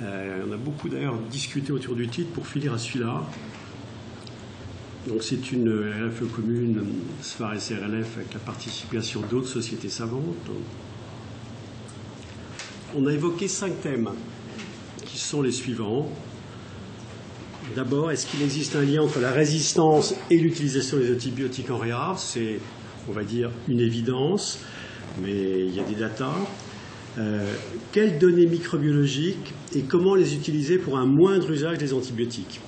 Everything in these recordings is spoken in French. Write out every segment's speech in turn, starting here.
On a beaucoup d'ailleurs discuté autour du titre pour finir à celui-là. Donc c'est une RFE commune, SFAR et CRLF, avec la participation d'autres sociétés savantes. On a évoqué 5 thèmes qui sont les suivants. D'abord, est-ce qu'il existe un lien entre la résistance et l'utilisation des antibiotiques en réa? C'est, on va dire, une évidence, mais il y a des datas. Quelles données microbiologiques et comment les utiliser pour un moindre usage des antibiotiques?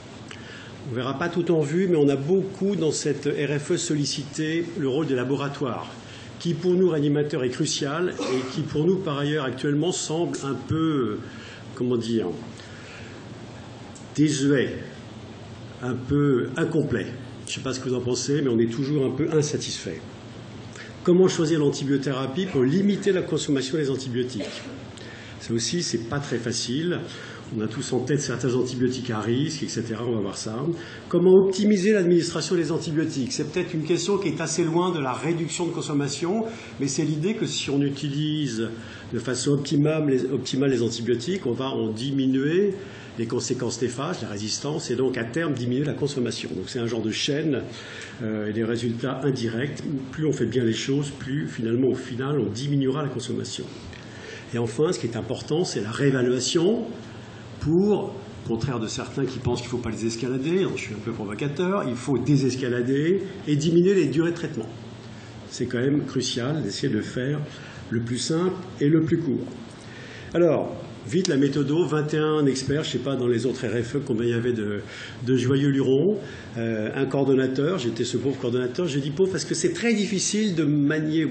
On ne verra pas tout en vue, mais on a beaucoup dans cette RFE sollicité le rôle des laboratoires, qui pour nous, réanimateurs, est crucial et qui pour nous, par ailleurs, actuellement, semble un peu, comment dire, désuet, un peu incomplet. Je ne sais pas ce que vous en pensez, mais on est toujours un peu insatisfait. Comment choisir l'antibiothérapie pour limiter la consommation des antibiotiques? Ça aussi, ce n'est pas très facile. On a tous en tête certains antibiotiques à risque, etc. On va voir ça. Comment optimiser l'administration des antibiotiques? C'est peut-être une question qui est assez loin de la réduction de consommation, mais c'est l'idée que si on utilise de façon optimale les antibiotiques, on va en diminuer les conséquences néfastes, la résistance, et donc à terme diminuer la consommation. Donc c'est un genre de chaîne et des résultats indirects. Plus on fait bien les choses, plus finalement au final on diminuera la consommation. Et enfin, ce qui est important, c'est la réévaluation pour, au contraire de certains qui pensent qu'il ne faut pas les escalader, je suis un peu provocateur, il faut désescalader et diminuer les durées de traitement. C'est quand même crucial d'essayer de le faire le plus simple et le plus court. Alors, vite la méthodo, 21 experts, je ne sais pas dans les autres RFE combien il y avait de joyeux lurons, un coordonnateur, j'étais ce pauvre coordonnateur, je dis pauvre parce que c'est très difficile de manier,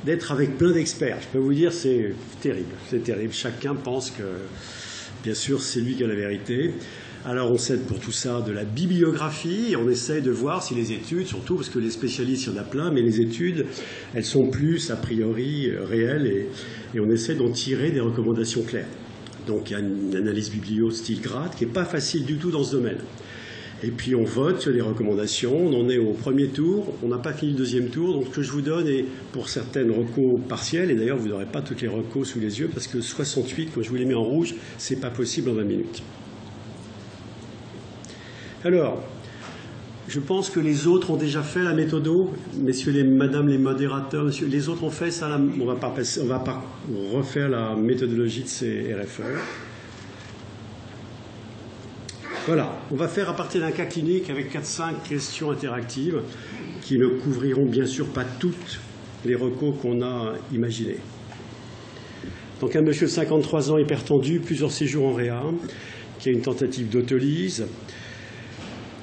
d'être avec plein d'experts. Je peux vous dire, c'est terrible, chacun pense que, bien sûr, c'est lui qui a la vérité. Alors on s'aide pour tout ça de la bibliographie et on essaye de voir si les études, surtout parce que les spécialistes, il y en a plein, mais les études, elles sont plus a priori réelles et on essaie d'en tirer des recommandations claires. Donc il y a une analyse biblio style grade qui n'est pas facile du tout dans ce domaine. Et puis on vote sur les recommandations, on en est au premier tour, on n'a pas fini le deuxième tour, donc ce que je vous donne est pour certaines recos partielles, et d'ailleurs vous n'aurez pas toutes les recos sous les yeux parce que 68, quand je vous les mets en rouge, c'est pas possible en 20 minutes. Alors, je pense que les autres ont déjà fait la méthodo, messieurs et madame les modérateurs, messieurs, les autres ont fait ça, on va pas refaire la méthodologie de ces RFE. Voilà, on va faire à partir d'un cas clinique avec 4-5 questions interactives qui ne couvriront bien sûr pas toutes les recos qu'on a imaginées. Donc un monsieur de 53 ans hypertendu, plusieurs séjours en réa, qui a une tentative d'autolyse.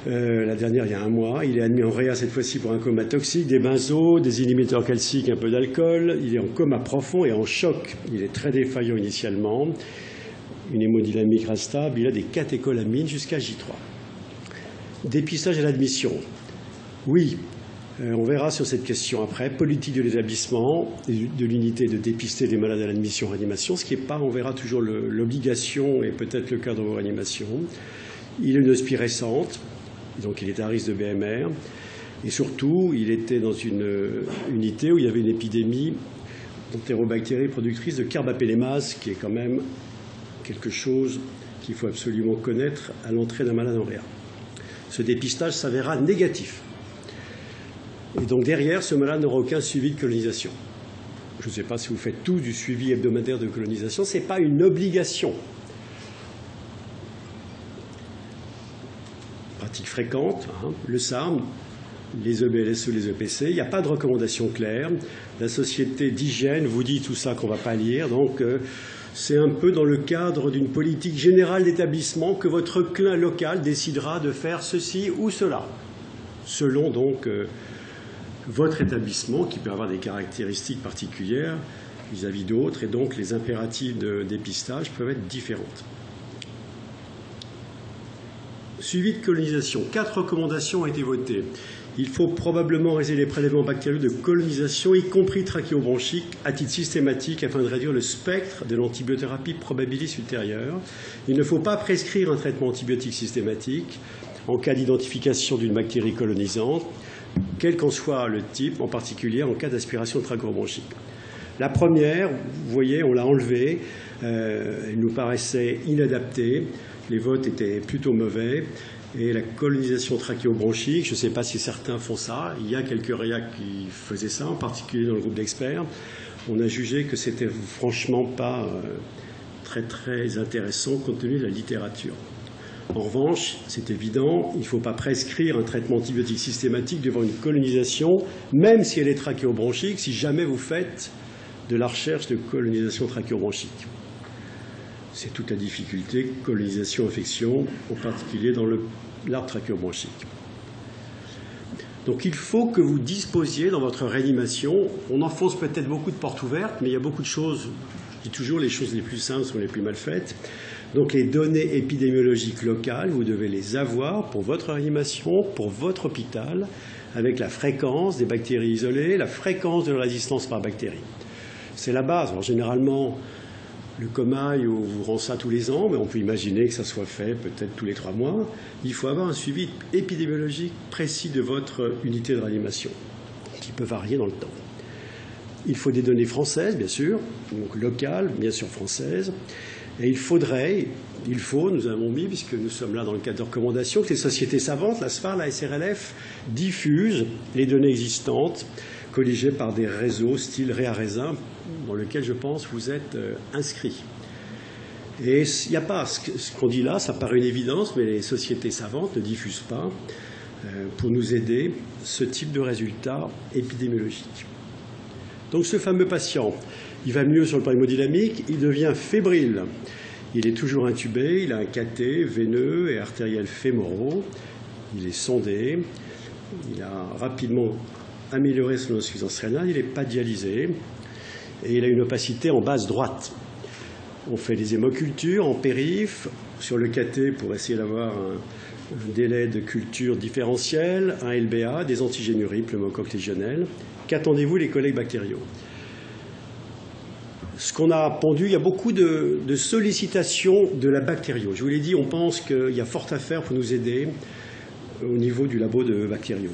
La dernière il y a 1 mois, il est admis en réa cette fois-ci pour un coma toxique, des benzos, des inhibiteurs calciques, un peu d'alcool, il est en coma profond et en choc, il est très défaillant initialement, une hémodynamique instable, il a des catécholamines jusqu'à J3. Dépistage à l'admission. Oui, on verra sur cette question après. Politique de l'établissement, de l'unité de dépister les malades à l'admission en réanimation, ce qui n'est pas, on verra toujours l'obligation et peut-être le cas dans vos réanimations. Il a une hostie récente, donc il est à risque de BMR. Et surtout, il était dans une unité où il y avait une épidémie d'entérobactéries productrices de carbapénémase, qui est quand même quelque chose qu'il faut absolument connaître à l'entrée d'un malade en réa. Ce dépistage s'avéra négatif. Et donc derrière, ce malade n'aura aucun suivi de colonisation. Je ne sais pas si vous faites tout du suivi hebdomadaire de colonisation, ce n'est pas une obligation. Pratique fréquente, le SARM, les EBLSE, les EPC, il n'y a pas de recommandation claire. La société d'hygiène vous dit tout ça qu'on ne va pas lire, donc c'est un peu dans le cadre d'une politique générale d'établissement que votre clin local décidera de faire ceci ou cela, selon donc votre établissement qui peut avoir des caractéristiques particulières vis-à-vis d'autres et donc les impératifs de dépistage peuvent être différentes. Suivi de colonisation. 4 recommandations ont été votées. Il faut probablement réaliser les prélèvements bactérieux de colonisation, y compris trachéobronchique, à titre systématique afin de réduire le spectre de l'antibiothérapie probabilis ultérieure. Il ne faut pas prescrire un traitement antibiotique systématique en cas d'identification d'une bactérie colonisante, quel qu'en soit le type, en particulier en cas d'aspiration trachéobronchique. La première, vous voyez, on l'a enlevée, Elle nous paraissait inadaptée, les votes étaient plutôt mauvais, et la colonisation trachéobronchique, je ne sais pas si certains font ça, il y a quelques réacs qui faisaient ça, en particulier dans le groupe d'experts. On a jugé que c'était franchement pas très intéressant compte tenu de la littérature. En revanche, c'est évident, il ne faut pas prescrire un traitement antibiotique systématique devant une colonisation, même si elle est trachéobronchique, si jamais vous faites de la recherche de colonisation trachéobronchique. C'est toute la difficulté, colonisation, infection, en particulier dans l'arbre trachéobronchique. Donc il faut que vous disposiez dans votre réanimation, on enfonce peut-être beaucoup de portes ouvertes, mais il y a beaucoup de choses, je dis toujours les choses les plus simples sont les plus mal faites. Donc les données épidémiologiques locales, vous devez les avoir pour votre réanimation, pour votre hôpital, avec la fréquence des bactéries isolées, la fréquence de la résistance par bactéries. C'est la base. Alors généralement, le comail vous rend ça tous les ans, mais on peut imaginer que ça soit fait peut-être tous les 3 mois. Il faut avoir un suivi épidémiologique précis de votre unité de réanimation, qui peut varier dans le temps. Il faut des données françaises, bien sûr, donc locales, bien sûr françaises. Et nous avons mis, puisque nous sommes là dans le cadre de recommandations, que les sociétés savantes, la SPAR, la SRLF, diffusent les données existantes, colligées par des réseaux style Réarésin, dans lequel je pense vous êtes inscrits. Et il n'y a pas ce qu'on dit là, ça paraît une évidence, mais les sociétés savantes ne diffusent pas, pour nous aider, ce type de résultats épidémiologiques. Donc ce fameux patient, il va mieux sur le plan hémodynamique, il devient fébrile. Il est toujours intubé, il a un cathé veineux et artériel fémoraux, il est sondé, il a rapidement amélioré son insuffisance rénale, il n'est pas dialysé et il a une opacité en base droite. On fait des hémocultures en périph' sur le cathé pour essayer d'avoir un délai de culture différentiel, un LBA, des antigénuries, pneumocoque légionnelle. Qu'attendez-vous les collègues bactériaux? Ce qu'on a pondu, il y a beaucoup de sollicitations de la bactério. Je vous l'ai dit, on pense qu'il y a fort à faire pour nous aider au niveau du labo de bactério.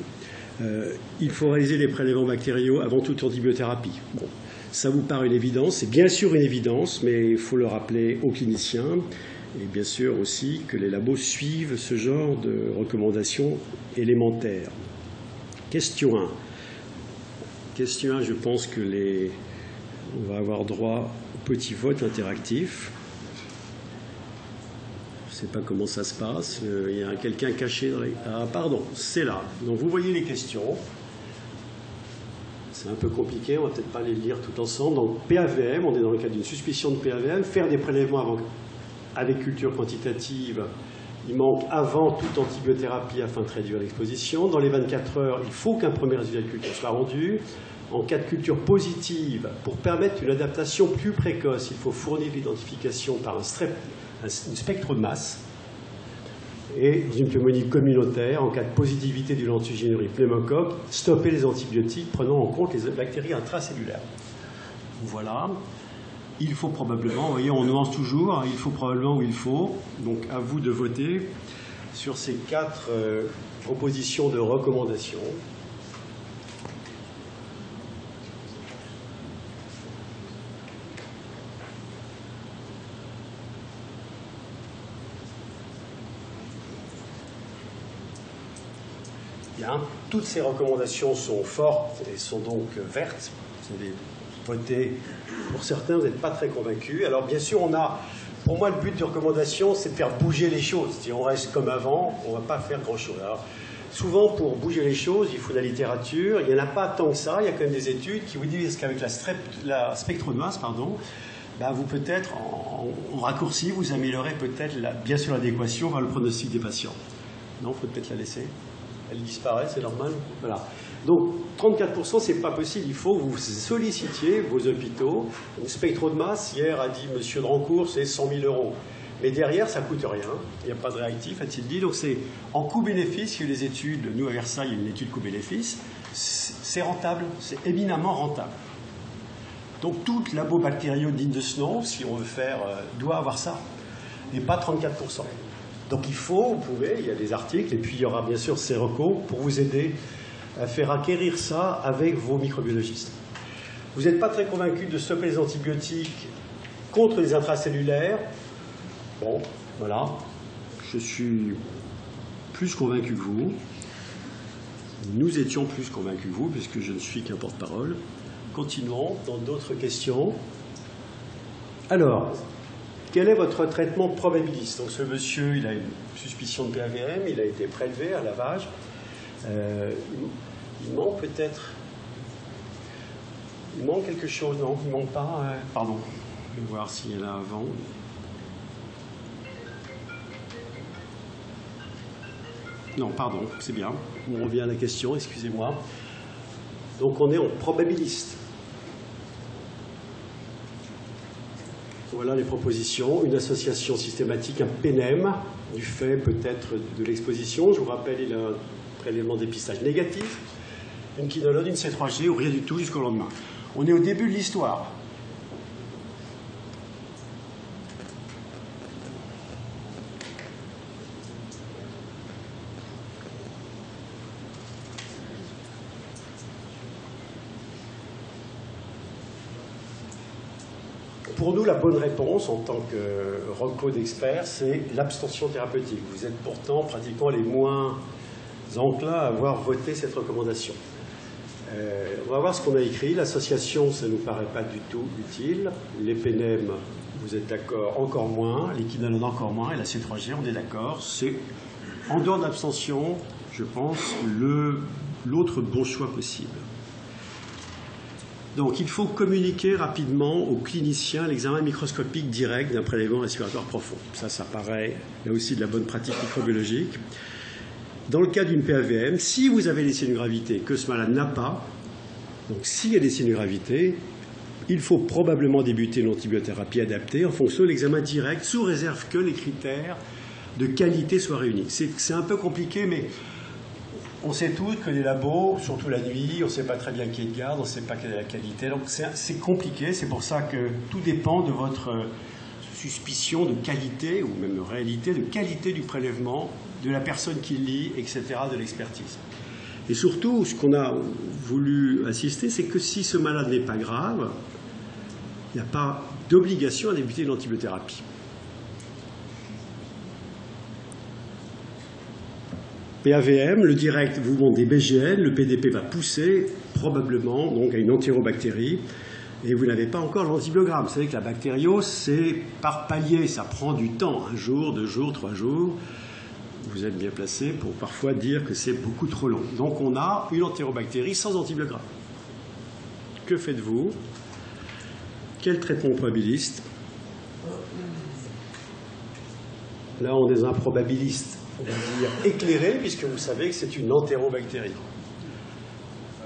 Il faut réaliser les prélèvements bactériaux avant toute antibiothérapie. Bon, ça vous paraît une évidence, c'est bien sûr une évidence, mais il faut le rappeler aux cliniciens et bien sûr aussi que les labos suivent ce genre de recommandations élémentaires. Question 1. Question 1, je pense que on va avoir droit au petit vote interactif. Je ne sais pas comment ça se passe. Il y a quelqu'un caché dans les... Ah, pardon, c'est là. Donc vous voyez les questions. C'est un peu compliqué, on ne va peut-être pas les lire tout ensemble. Donc PAVM, on est dans le cadre d'une suspicion de PAVM. Faire des prélèvements avec culture quantitative, il manque avant toute antibiothérapie afin de réduire l'exposition. Dans les 24 heures, il faut qu'un premier résultat de culture soit rendu. En cas de culture positive, pour permettre une adaptation plus précoce, il faut fournir l'identification par un spectre de masse. Et dans une pneumonie communautaire, en cas de positivité d'une antigénurie pneumocoque, stopper les antibiotiques prenant en compte les bactéries intracellulaires. Voilà. Il faut probablement, vous voyez, on nuance toujours, il faut probablement ou il faut. Donc à vous de voter sur ces 4 propositions de recommandation. Bien. Toutes ces recommandations sont fortes et sont donc vertes. Vous avez voté. Pour certains, vous n'êtes pas très convaincus. Alors bien sûr, pour moi, le but de recommandation, c'est de faire bouger les choses. Si on reste comme avant, on ne va pas faire grand-chose. Alors, souvent, pour bouger les choses, il faut de la littérature. Il n'y en a pas tant que ça. Il y a quand même des études qui vous disent qu'avec la spectromasse, vous peut-être, en raccourci, vous améliorez peut-être, bien sûr, l'adéquation vers le pronostic des patients. Non, il faut peut-être la laisser. Elle disparaît, c'est normal. Voilà. Donc, 34%, c'est pas possible. Il faut que vous sollicitiez vos hôpitaux. Une spectro de masse, hier a dit M. Drancourt, c'est 100 000 €. Mais derrière, ça ne coûte rien. Il n'y a pas de réactif, a-t-il dit. Donc, c'est en coût-bénéfice, il y a eu des études. Nous, à Versailles, il y a une étude coût-bénéfice. C'est rentable. C'est éminemment rentable. Donc, tout labo bactériaux digne de ce nom, si on veut faire, doit avoir ça. Et pas 34%. Donc vous pouvez, il y a des articles, et puis il y aura bien sûr ces recos pour vous aider à faire acquérir ça avec vos microbiologistes. Vous n'êtes pas très convaincu de stopper les antibiotiques contre les intracellulaires. Bon, voilà, je suis plus convaincu que vous. Nous étions plus convaincus que vous, puisque je ne suis qu'un porte-parole. Continuons dans d'autres questions. Alors, quel est votre traitement probabiliste? Donc ce monsieur, il a une suspicion de PAVM, il a été prélevé à lavage. Il manque peut-être... Il manque quelque chose, non? Il ne manque pas... Pardon, je vais voir s'il y en a avant. Non, pardon, c'est bien. On revient à la question, excusez-moi. Donc on est en probabiliste. Voilà les propositions. Une association systématique, un PNEM, du fait peut-être de l'exposition. Je vous rappelle, il a un prélèvement d'épistage négatif, une quinolone, une C3G ou rien du tout jusqu'au lendemain. On est au début de l'histoire. Pour nous, la bonne réponse, en tant que reco d'experts, c'est l'abstention thérapeutique. Vous êtes pourtant pratiquement les moins enclins à avoir voté cette recommandation. On va voir ce qu'on a écrit. L'association, ça ne nous paraît pas du tout utile. Les PNEM, vous êtes d'accord, encore moins. Les quinolones, encore moins. Et la C3G, on est d'accord. C'est, en dehors de l'abstention, je pense, l'autre bon choix possible. Donc, il faut communiquer rapidement aux cliniciens l'examen microscopique direct d'un prélèvement respiratoire profond. Ça paraît là aussi de la bonne pratique microbiologique. Dans le cas d'une PAVM, si vous avez des signes de gravité que ce malade n'a pas, donc s'il y a des signes de gravité, il faut probablement débuter l'antibiothérapie adaptée en fonction de l'examen direct, sous réserve que les critères de qualité soient réunis. C'est un peu compliqué, mais on sait tous que les labos, surtout la nuit, on ne sait pas très bien qui est de garde, on ne sait pas quelle est la qualité. Donc c'est compliqué, c'est pour ça que tout dépend de votre suspicion de qualité, ou même de réalité, de qualité du prélèvement, de la personne qui lit, etc., de l'expertise. Et surtout, ce qu'on a voulu insister, c'est que si ce malade n'est pas grave, il n'y a pas d'obligation à débuter l'antibiothérapie. PAVM, le direct vous montre des BGN, le PDP va pousser probablement donc à une entérobactérie et vous n'avez pas encore l'antibiogramme. Vous savez que la bactériose, c'est par palier, ça prend du temps, 1 jour, 2 jours, 3 jours. Vous êtes bien placé pour parfois dire que c'est beaucoup trop long. Donc on a une entérobactérie sans antibiogramme. Que faites-vous? Quel traitement probabiliste? Là, on est un probabiliste, on va dire éclairé, puisque vous savez que c'est une entérobactérie.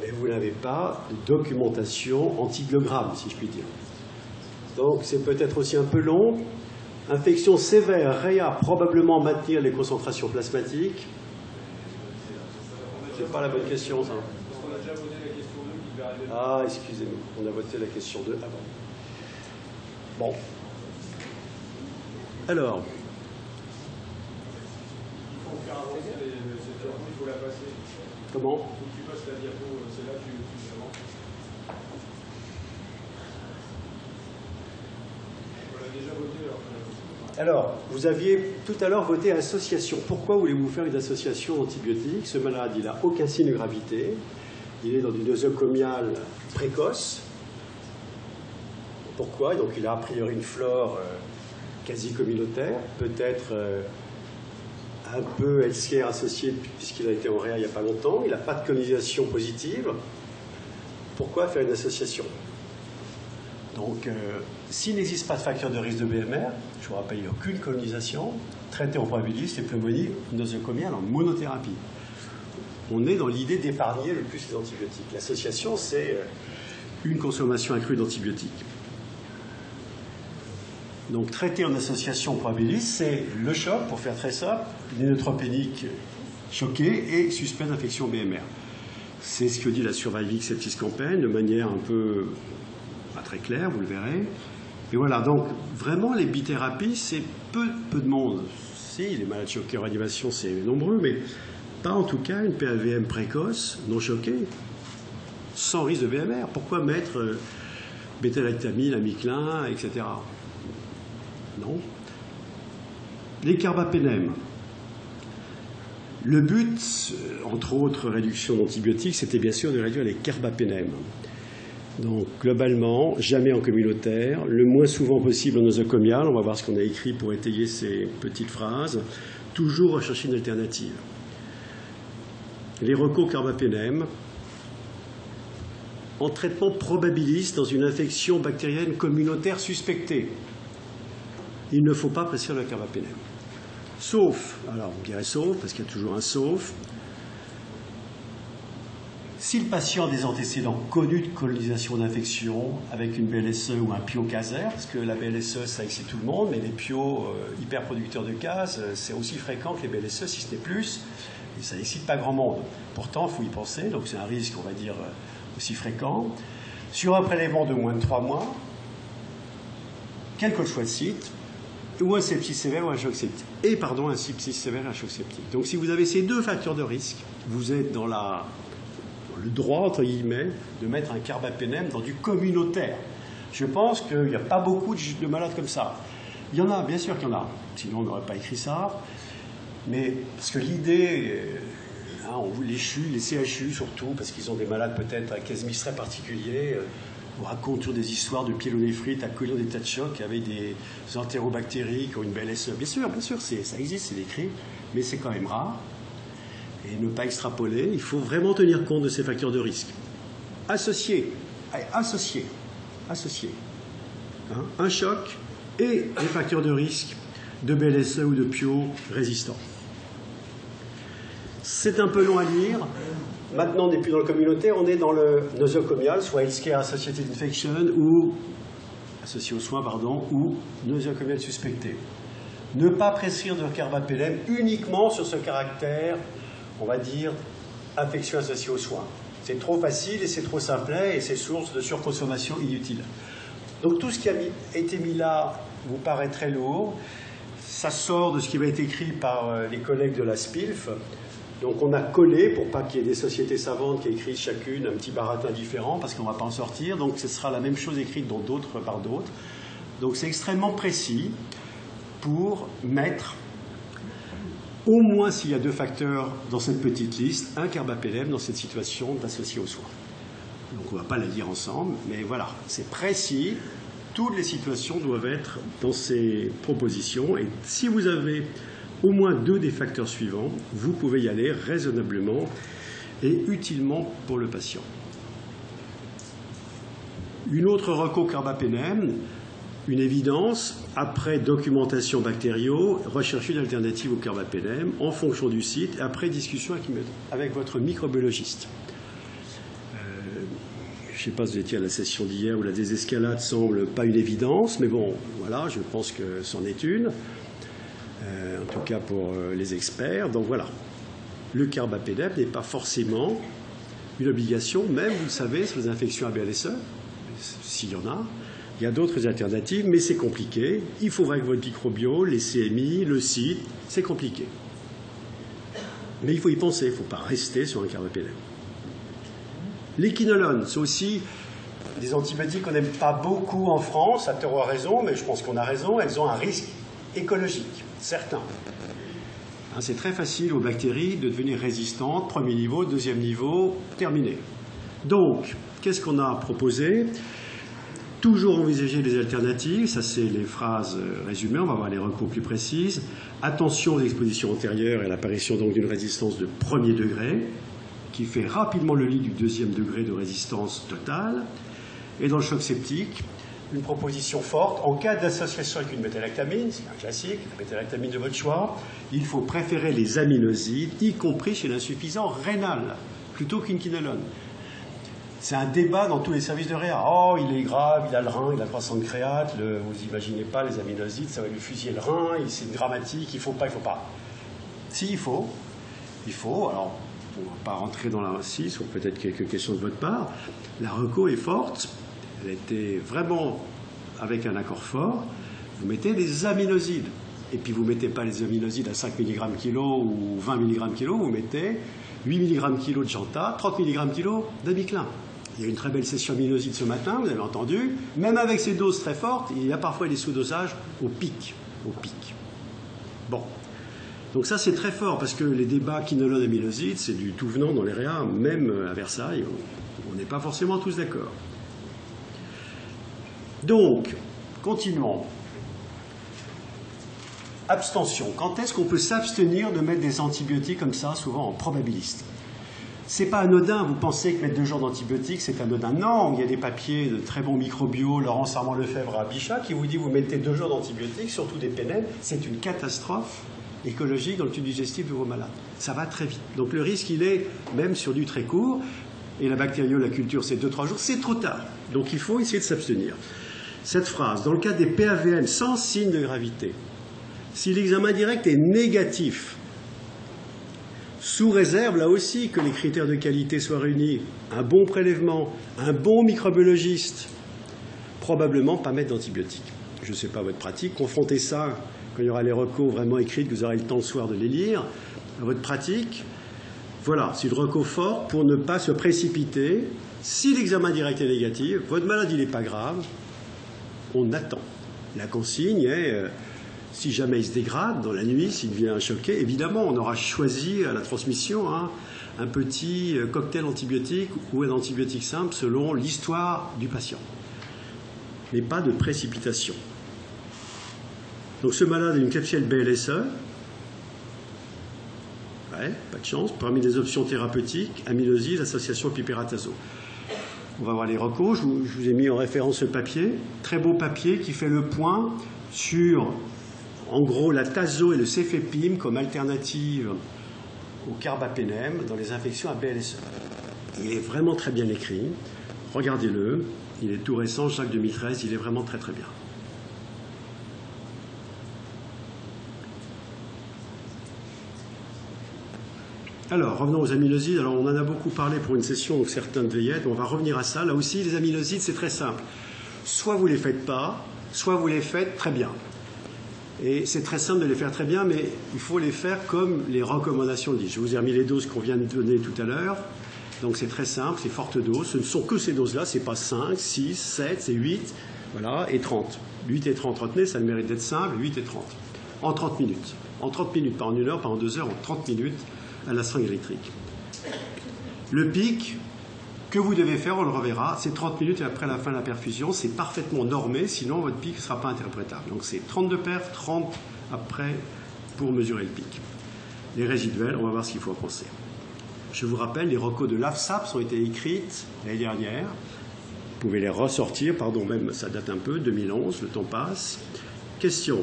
Et vous n'avez pas de documentation antibiogramme, si je puis dire. Donc c'est peut-être aussi un peu long. Infection sévère, réa, probablement maintenir les concentrations plasmatiques. C'est pas la bonne question, ça. On a déjà voté la question 2 qui devait arriver. Ah, excusez-nous, on a voté la question 2 avant. Bon. Alors. Il faut faire avancer cette diapo, il faut la passer. Comment? Il faut que tu passes la diapo, c'est là que tu avances. On l'a déjà voté alors. Alors, vous aviez tout à l'heure voté association. Pourquoi voulez-vous faire une association antibiotique? Ce malade, il n'a aucun signe de gravité. Il est dans une nosocomiale précoce. Pourquoi? Donc, il a a priori une flore quasi communautaire, peut-être un peu healthcare associé, puisqu'il a été en réa il n'y a pas longtemps. Il n'a pas de colonisation positive. Pourquoi faire une association? Donc, s'il n'existe pas de facteur de risque de BMR, je vous rappelle, il n'y a aucune colonisation, traité en probabiliste et pneumonie nosocomiale en monothérapie. On est dans l'idée d'épargner le plus les antibiotiques. L'association, c'est une consommation accrue d'antibiotiques. Donc, traiter en association probabiliste, c'est le choc, pour faire très simple, des neutropéniques choqués et suspect d'infection BMR. C'est ce que dit la Survivix Sepsis Campaign, de manière un peu pas très claire, vous le verrez. Et voilà, donc vraiment les bithérapies, c'est peu de monde. Si, les malades choqués en réanimation, c'est nombreux, mais pas en tout cas une PAVM précoce, non choquée, sans risque de BMR. Pourquoi mettre bêta-lactamine, amiclin, etc. Non. Les carbapénèmes. Le but, entre autres réduction d'antibiotiques, c'était bien sûr de réduire les carbapénèmes. Donc, globalement, jamais en communautaire, le moins souvent possible en nosocomial. On va voir ce qu'on a écrit pour étayer ces petites phrases. Toujours rechercher une alternative. Les recocarbapénèmes, en traitement probabiliste dans une infection bactérienne communautaire suspectée. Il ne faut pas prescrire le carbapénème. Sauf, alors on dirait sauf, parce qu'il y a toujours un sauf, si le patient a des antécédents connus de colonisation d'infection avec une BLSE ou un PIO casaire, parce que la BLSE ça excite tout le monde, mais les PIO hyperproducteurs de gaz, c'est aussi fréquent que les BLSE, si ce n'est plus, et ça n'excite pas grand monde. Pourtant, il faut y penser, donc c'est un risque, on va dire, aussi fréquent. Sur un prélèvement de moins de 3 mois, quel que soit le site, ou un sepsis sévère ou un choc septique. Un sepsis sévère et un choc septique. Donc si vous avez ces deux facteurs de risque, vous êtes dans le droit, entre guillemets, de mettre un carbapénème dans du communautaire. Je pense qu'il n'y a pas beaucoup de malades comme ça. Il y en a, bien sûr qu'il y en a. Sinon, on n'aurait pas écrit ça. Mais parce que l'idée, les CHU, les CHU surtout, parce qu'ils ont des malades peut-être à casmis très particuliers, on raconte toujours des histoires de pyélonéphrite accueillant des tas de chocs avec des entérobactéries qui ont une BLSE. Bien sûr, ça existe, c'est décrit, mais c'est quand même rare. Et ne pas extrapoler, il faut vraiment tenir compte de ces facteurs de risque. Associer. Un choc et les facteurs de risque de BLSE ou de PIO résistants. C'est un peu long à lire. Maintenant, on n'est plus dans le communautaire, on est dans le nosocomial, soit Healthcare Associated Infection ou associé aux soins, ou nosocomial suspecté. Ne pas prescrire de carbapénème uniquement sur ce caractère, on va dire, infection associée aux soins. C'est trop facile et c'est trop simplet et c'est source de surconsommation inutile. Donc tout ce qui a été mis là vous paraît très lourd. Ça sort de ce qui va être écrit par les collègues de la SPILF. Donc on a collé, pour pas qu'il y ait des sociétés savantes qui écrivent chacune un petit baratin différent, parce qu'on ne va pas en sortir. Donc ce sera la même chose écrite dans d'autres par d'autres. Donc c'est extrêmement précis pour mettre, au moins s'il y a deux facteurs dans cette petite liste, un carbapénème dans cette situation d'associé aux soins. Donc on ne va pas la lire ensemble, mais voilà, c'est précis. Toutes les situations doivent être dans ces propositions. Et si vous avez au moins deux des facteurs suivants, vous pouvez y aller raisonnablement et utilement pour le patient. Une autre recocarbapénème, une évidence, après documentation bactério, rechercher une alternative au carbapénème en fonction du site et après discussion avec votre microbiologiste. Je ne sais pas si vous étiez à la session d'hier où la désescalade semble pas une évidence, mais bon, voilà, je pense que c'en est une. En tout cas pour les experts. Donc voilà, le carbapénème n'est pas forcément une obligation, même, vous le savez, sur les infections à BLSE, s'il y en a. Il y a d'autres alternatives, mais c'est compliqué. Il faut voir avec votre microbio, les CMI, le site, c'est compliqué. Mais il faut y penser, il ne faut pas rester sur un carbapénème. Les quinolones, c'est aussi des antibiotiques qu'on n'aime pas beaucoup en France, à tort ou à raison, mais je pense qu'on a raison, elles ont un risque écologique, certain. C'est très facile aux bactéries de devenir résistantes, premier niveau, deuxième niveau, terminé. Donc, qu'est-ce qu'on a proposé? Toujours envisager des alternatives, ça c'est les phrases résumées, on va voir les recours plus précises. Attention aux expositions antérieures et à l'apparition donc d'une résistance de premier degré, qui fait rapidement le lit du deuxième degré de résistance totale. Et dans le choc septique, une proposition forte, en cas d'association avec une bétalactamine, c'est un classique, la bétalactamine de votre choix, il faut préférer les aminosides, y compris chez l'insuffisant rénal, plutôt qu'une quinolone. C'est un débat dans tous les services de réa. Oh, il est grave, il a le rein, il a 300 de créate, vous imaginez pas, les aminosides, ça va lui fusiller le rein, c'est dramatique, il faut pas. Si, il faut, alors, on ne va pas rentrer dans la 6, ou peut-être quelques questions de votre part, la reco est forte. Elle était vraiment avec un accord fort. Vous mettez des aminosides. Et puis vous ne mettez pas les aminosides à 5 mg kg ou 20 mg kg, vous mettez 8 mg kg de Janta, 30 mg kg d'Amiclin. Il y a eu une très belle session amyloside ce matin, vous avez entendu. Même avec ces doses très fortes, il y a parfois des sous-dosages au pic. Au pic. Bon. Donc ça, c'est très fort, parce que les débats quinolone amyloside, c'est du tout venant dans les réa, même à Versailles, on n'est pas forcément tous d'accord. Donc, continuons. Abstention. Quand est-ce qu'on peut s'abstenir de mettre des antibiotiques comme ça, souvent en probabiliste? C'est pas anodin, vous pensez que mettre 2 jours d'antibiotiques, c'est anodin. Non, il y a des papiers de très bons microbios, Laurence Armand-Lefebvre à Bichat, qui vous dit vous mettez 2 jours d'antibiotiques, surtout des pénènes, c'est une catastrophe écologique dans le tube digestif de vos malades. Ça va très vite. Donc le risque, il est même sur du très court, et la bactério, la culture, c'est 2-3 jours, c'est trop tard. Donc il faut essayer de s'abstenir. Cette phrase, dans le cas des PAVN sans signe de gravité, si l'examen direct est négatif, sous réserve, là aussi, que les critères de qualité soient réunis, un bon prélèvement, un bon microbiologiste, probablement pas mettre d'antibiotiques. Je ne sais pas votre pratique, confrontez ça quand il y aura les recos vraiment écrits, que vous aurez le temps le soir de les lire, à votre pratique. Voilà, c'est le reco fort pour ne pas se précipiter. Si l'examen direct est négatif, votre maladie n'est pas grave, on attend. La consigne est... si jamais il se dégrade dans la nuit, s'il devient choqué, évidemment, on aura choisi à la transmission un petit cocktail antibiotique ou un antibiotique simple selon l'histoire du patient. Mais pas de précipitation. Donc ce malade a une Klebsiella BLSE. Ouais, pas de chance. Parmi les options thérapeutiques, amyloside, association piperatazo. On va voir les recos. Je vous ai mis en référence ce papier. Très beau papier qui fait le point sur... en gros, la tazo et le cefepime comme alternative au carbapénem dans les infections à BLSE. Il est vraiment très bien écrit. Regardez-le. Il est tout récent, Jacques 2013. Il est vraiment très très bien. Alors, revenons aux amylosides. Alors, on en a beaucoup parlé pour une session, donc certains devaient y être. On va revenir à ça. Là aussi, les amylosides, c'est très simple. Soit vous ne les faites pas, soit vous les faites très bien. Et c'est très simple de les faire très bien, mais il faut les faire comme les recommandations le disent. Je vous ai remis les doses qu'on vient de donner tout à l'heure. Donc c'est très simple, c'est forte dose. Ce ne sont que ces doses-là, c'est pas 5, 6, 7, c'est 8, voilà, et 30. 8 et 30, retenez, ça a le mérite d'être simple, 8 et 30. En 30 minutes. En 30 minutes, pas en 1 heure, pas en 2 heures, en 30 minutes à la seringue électrique. Le pic que vous devez faire, on le reverra, c'est 30 minutes après la fin de la perfusion. C'est parfaitement normé, sinon votre pic ne sera pas interprétable. Donc c'est 32 perfs, 30 après pour mesurer le pic. Les résiduels, on va voir ce qu'il faut en penser. Je vous rappelle, les recos de l'AFSAPS ont été écrites l'année dernière. Vous pouvez les ressortir, pardon, même ça date un peu, 2011, le temps passe. Questions.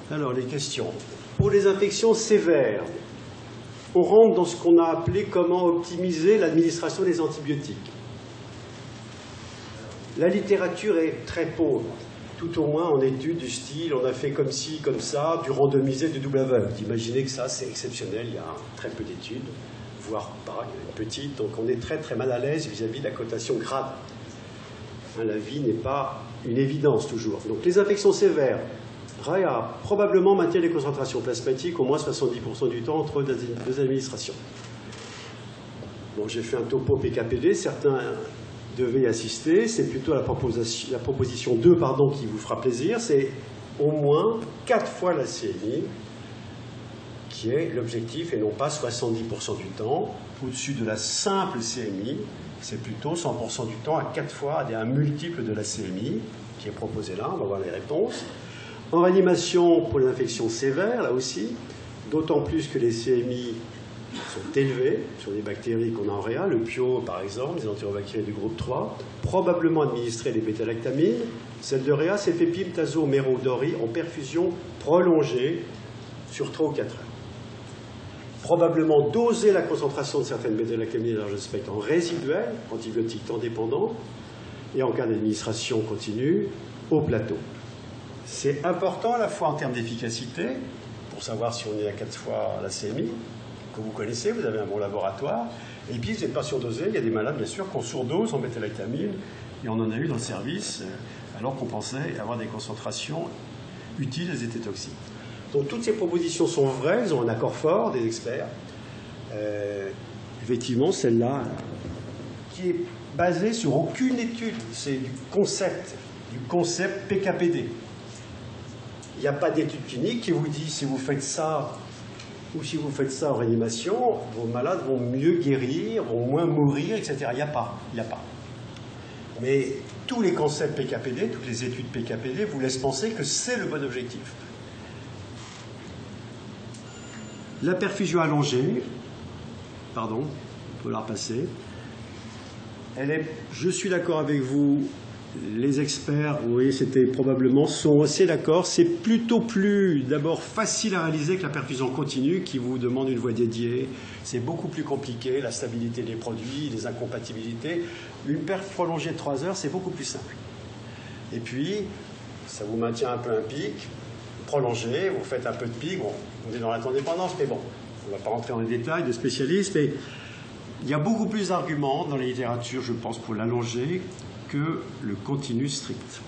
Alors, les questions. Pour les infections sévères, on rentre dans ce qu'on a appelé comment optimiser l'administration des antibiotiques. La littérature est très pauvre, tout au moins en études du style on a fait comme ci, comme ça, du randomisé, du double aveugle. Imaginez que ça, c'est exceptionnel, il y a très peu d'études, voire pas, il y en a une petite, donc on est très très mal à l'aise vis-à-vis de la cotation grade. La vie n'est pas une évidence toujours. Donc les infections sévères, RAEA, probablement maintient les concentrations plasmatiques au moins 70% du temps entre deux administrations. Bon, j'ai fait un topo PKPD, certains devaient y assister, c'est plutôt la proposition 2 qui vous fera plaisir, c'est au moins 4 fois la CMI qui est l'objectif et non pas 70% du temps. Au-dessus de la simple CMI, c'est plutôt 100% du temps à 4 fois, à un multiple de la CMI qui est proposé là, on va voir les réponses. En réanimation pour les infections sévères, là aussi, d'autant plus que les CMI sont élevés sur les bactéries qu'on a en réa, le PIO par exemple, les entérobactéries du groupe 3, probablement administrer les bêta-lactamines, celles de réa, cefepime, tazo, méro, dori, en perfusion prolongée sur 3 ou 4 heures. Probablement doser la concentration de certaines bêta-lactamines à large spectre en résiduel, antibiotiques temps dépendants, et en cas d'administration continue, au plateau. C'est important à la fois en termes d'efficacité, pour savoir si on est à 4 fois la CMI, que vous connaissez, vous avez un bon laboratoire, et puis vous n'êtes pas surdosé, il y a des malades bien sûr qu'on surdose en bêta-lactamine, et on en a eu dans le service, alors qu'on pensait avoir des concentrations utiles, elles étaient toxiques. Donc toutes ces propositions sont vraies, elles ont un accord fort des experts. Effectivement, celle-là, qui est basé sur aucune étude, c'est du concept PKPD. Il n'y a pas d'étude clinique qui vous dit si vous faites ça ou si vous faites ça en réanimation, vos malades vont mieux guérir, vont moins mourir, etc. Il n'y a pas. Mais tous les concepts PKPD, toutes les études PKPD vous laissent penser que c'est le bon objectif. La perfusion allongée, pardon, on peut la repasser. Je suis d'accord avec vous, les experts, vous voyez, c'était probablement, sont assez d'accord. C'est plutôt plus, d'abord, facile à réaliser que la perfusion continue qui vous demande une voie dédiée. C'est beaucoup plus compliqué, la stabilité des produits, les incompatibilités. Une perf prolongée de 3 heures, c'est beaucoup plus simple. Et puis, ça vous maintient un peu un pic, prolongé, vous faites un peu de pic. Bon, on est dans la dépendance, mais bon, on ne va pas rentrer dans les détails de spécialistes, mais il y a beaucoup plus d'arguments dans la littérature, je pense, pour l'allonger que le continu strict.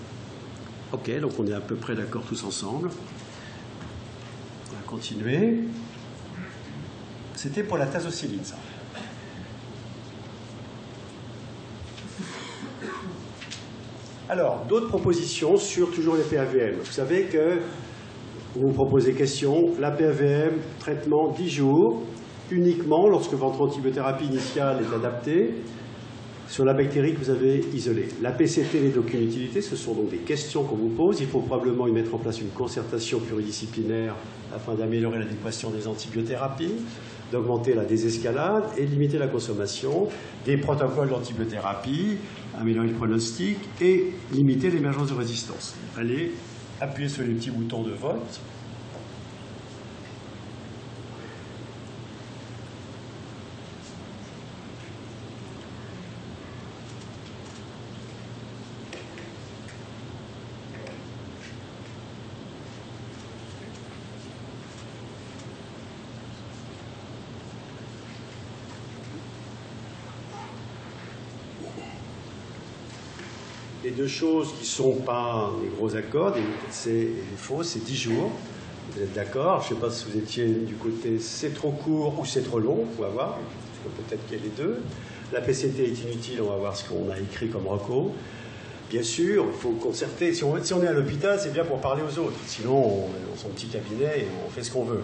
Ok, donc on est à peu près d'accord tous ensemble. On va continuer. C'était pour la tazocilline, ça. Alors, d'autres propositions sur toujours les PAVM. Vous savez que vous vous proposez question, la PAVM, traitement 10 jours, uniquement lorsque votre antibiothérapie initiale est adaptée sur la bactérie que vous avez isolée. La PCT n'est d'aucune utilité, ce sont donc des questions qu'on vous pose. Il faut probablement y mettre en place une concertation pluridisciplinaire afin d'améliorer l'adéquation des antibiothérapies, d'augmenter la désescalade et de limiter la consommation, des protocoles d'antibiothérapie, améliorer le pronostic et limiter l'émergence de résistance. Allez, appuyez sur les petits boutons de vote. Les deux choses qui ne sont pas des gros accords, c'est faux, c'est 10 jours. Vous êtes d'accord? Je ne sais pas si vous étiez du côté c'est trop court ou c'est trop long, on va voir. Peut-être qu'il y a les deux. La PCT est inutile, on va voir ce qu'on a écrit comme reco. Bien sûr, il faut concerter. Si on est à l'hôpital, c'est bien pour parler aux autres. Sinon, on est dans son petit cabinet et on fait ce qu'on veut.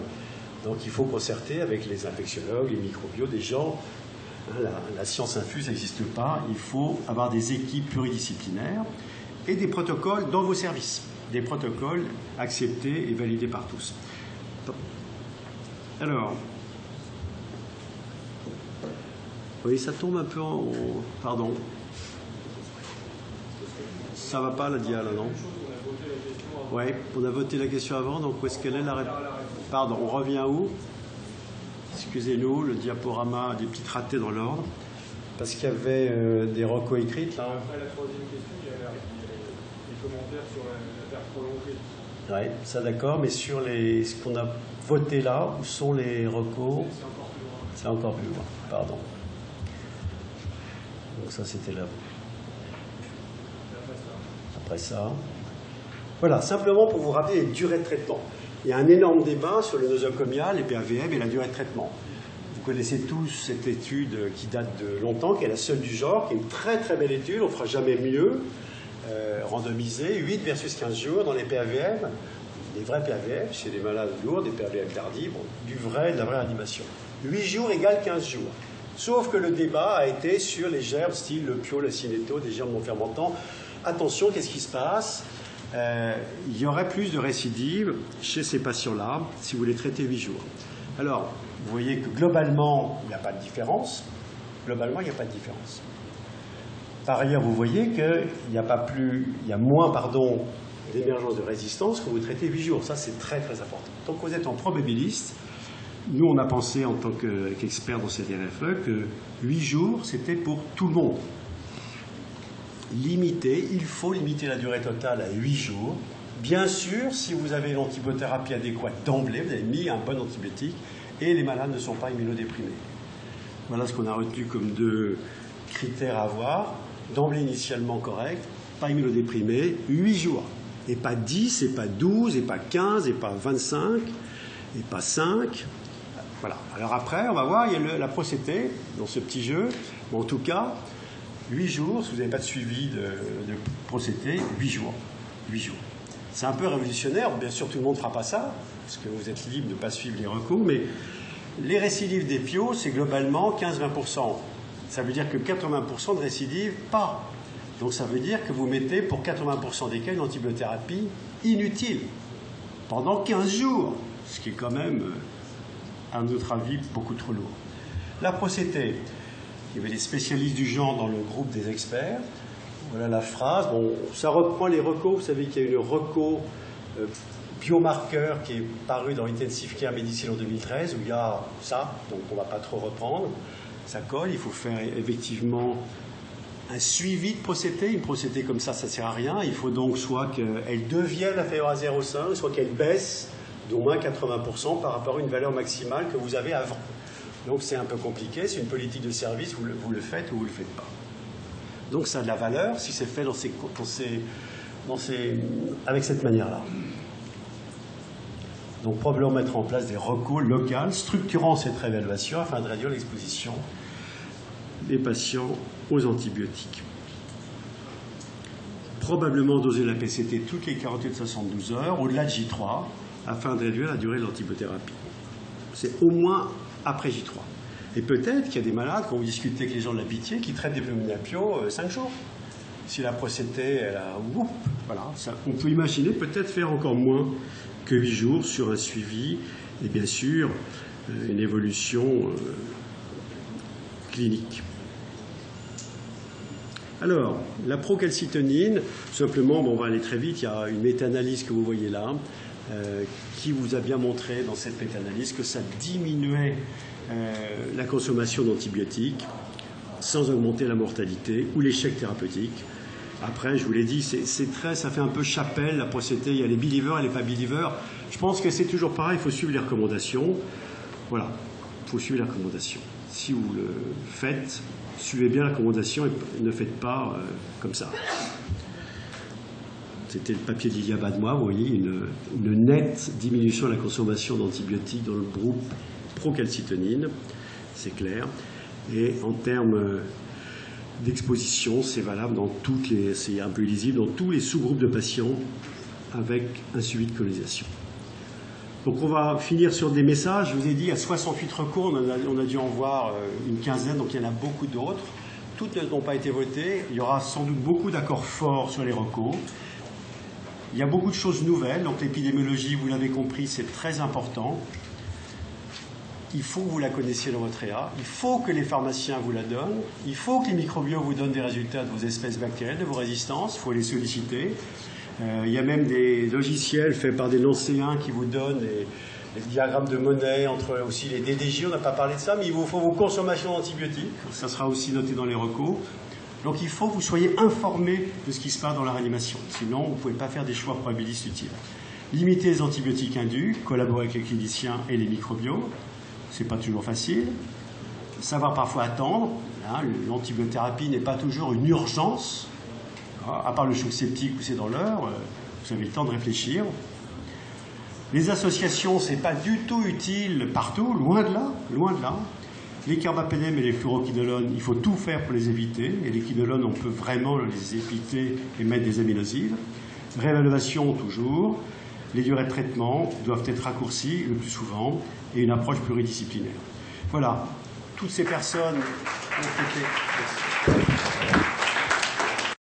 Donc il faut concerter avec les infectiologues, les microbios, des gens. La science infuse n'existe pas, il faut avoir des équipes pluridisciplinaires et des protocoles dans vos services, des protocoles acceptés et validés par tous. Alors, oui, ça tombe un peu en... Pardon. Ça va pas la dia là, non? Oui, on a voté la question avant, donc où est-ce qu'elle est la réponse? Pardon, on revient où? Excusez-nous, le diaporama a des petites ratés dans l'ordre, parce qu'il y avait des recos écrites. Là. Après la troisième question, il y a les commentaires sur la perf prolongée. Oui, ça d'accord, mais sur ce qu'on a voté là, où sont les recos? C'est encore plus loin, pardon. Donc ça, c'était là. Après ça. Voilà, simplement pour vous rappeler les durées de traitement. Il y a un énorme débat sur le nosocomial, les PAVM et la durée de traitement. Vous connaissez tous cette étude qui date de longtemps, qui est la seule du genre, qui est une très très belle étude, on ne fera jamais mieux, randomisée, 8 versus 15 jours dans les PAVM, des vrais PAVM, chez les malades lourds, des PAVM tardifs, bon, de la vraie animation. 8 jours égale 15 jours. Sauf que le débat a été sur les germes, style le pio, le cinéto, des germes non fermentants. Attention, qu'est-ce qui se passe? Il y aurait plus de récidives chez ces patients-là si vous les traitez 8 jours. Alors, vous voyez que globalement, il n'y a pas de différence. Globalement, il n'y a pas de différence. Par ailleurs, vous voyez qu'il y a moins d'émergence de résistance quand vous traitez 8 jours. Ça, c'est très très important. Donc, vous êtes en probabiliste. Nous, on a pensé en tant qu'experts dans cette RFE que 8 jours, c'était pour tout le monde. Il faut limiter la durée totale à 8 jours. Bien sûr, si vous avez l'antibiothérapie adéquate d'emblée, vous avez mis un bon antibiotique et les malades ne sont pas immunodéprimés. Voilà ce qu'on a retenu comme 2 critères à avoir. D'emblée initialement correct, pas immunodéprimé, 8 jours. Et pas 10, et pas 12, et pas 15, et pas 25, et pas 5. Voilà. Alors après, on va voir, il y a la procédé dans ce petit jeu. Mais en tout cas, 8 jours, si vous n'avez pas de suivi de procédé, 8 jours. 8 jours. C'est un peu révolutionnaire, bien sûr tout le monde ne fera pas ça, parce que vous êtes libre de ne pas suivre les recours, mais les récidives des PIO, c'est globalement 15-20%. Ça veut dire que 80% de récidives, pas. Donc ça veut dire que vous mettez pour 80% des cas une antibiothérapie inutile, pendant 15 jours, ce qui est quand même, à notre avis, beaucoup trop lourd. La procédé, il y avait des spécialistes du genre dans le groupe des experts. Voilà la phrase. Bon, ça reprend les recos. Vous savez qu'il y a une reco biomarqueur qui est paru dans Intensive Care Medicine en 2013, où il y a ça, donc on ne va pas trop reprendre. Ça colle, il faut faire effectivement un suivi de procédé. Une procédé comme ça ne sert à rien. Il faut donc soit qu'elle devienne inférieure à 0,5, soit qu'elle baisse d'au moins 80% par rapport à une valeur maximale que vous avez avant. Donc c'est un peu compliqué, c'est une politique de service, vous le faites ou vous ne le faites pas. Donc ça a de la valeur si c'est fait avec cette manière-là. Donc probablement mettre en place des recours locaux structurant cette réévaluation afin de réduire l'exposition des patients aux antibiotiques. Probablement doser la PCT toutes les 48 de 72 heures, au-delà de J3, afin de réduire la durée de l'antibiothérapie. C'est au moins après J3. Et peut-être qu'il y a des malades, quand vous discutez avec les gens de la pitié, qui traitent des pneumonies à pio 5 jours. Si la procédé, elle a... voilà, ça, on peut imaginer peut-être faire encore moins que 8 jours sur un suivi et bien sûr une évolution clinique. Alors, la procalcitonine, simplement, bon, on va aller très vite, il y a une méta-analyse que vous voyez là, qui vous a bien montré dans cette méta-analyse que ça diminuait la consommation d'antibiotiques sans augmenter la mortalité ou l'échec thérapeutique. Après, je vous l'ai dit, ça fait un peu chapelle, la procédé, il y a les believers et les pas believers. Je pense que c'est toujours pareil, il faut suivre les recommandations. Voilà, il faut suivre les recommandations. Si vous le faites, suivez bien la recommandation et ne faites pas comme ça. C'était le papier d'Ilia Badmois, vous voyez, une nette diminution de la consommation d'antibiotiques dans le groupe procalcitonine, c'est clair. Et en termes d'exposition, c'est valable dans toutes les, c'est un peu lisible, dans tous les sous-groupes de patients avec un suivi de colonisation. Donc on va finir sur des messages. Je vous ai dit, à 68 recours, on a dû en voir une quinzaine, donc il y en a beaucoup d'autres. Toutes n'ont pas été votées. Il y aura sans doute beaucoup d'accords forts sur les recours. Il y a beaucoup de choses nouvelles, donc l'épidémiologie, vous l'avez compris, c'est très important. Il faut que vous la connaissiez dans votre EA, il faut que les pharmaciens vous la donnent, il faut que les microbios vous donnent des résultats de vos espèces bactériennes, de vos résistances, il faut les solliciter. Il y a même des logiciels faits par des Nancéens qui vous donnent les diagrammes de monnaie, entre aussi les DDJ, on n'a pas parlé de ça, mais il vous faut vos consommations d'antibiotiques, ça sera aussi noté dans les recos. Donc il faut que vous soyez informés de ce qui se passe dans la réanimation, sinon vous ne pouvez pas faire des choix probabilistes utiles. Limiter les antibiotiques indus, collaborer avec les cliniciens et les microbios, c'est pas toujours facile. Savoir parfois attendre, hein, l'antibiothérapie n'est pas toujours une urgence, à part le choc septique où c'est dans l'heure, vous avez le temps de réfléchir. Les associations, c'est pas du tout utile partout, loin de là, loin de là. Les carbapénèmes et les fluoroquinolones, il faut tout faire pour les éviter. Et les quinolones, on peut vraiment les éviter et mettre des aminosides. Réévaluation, toujours. Les durées de traitement doivent être raccourcies le plus souvent et une approche pluridisciplinaire. Voilà. Toutes ces personnes ont été...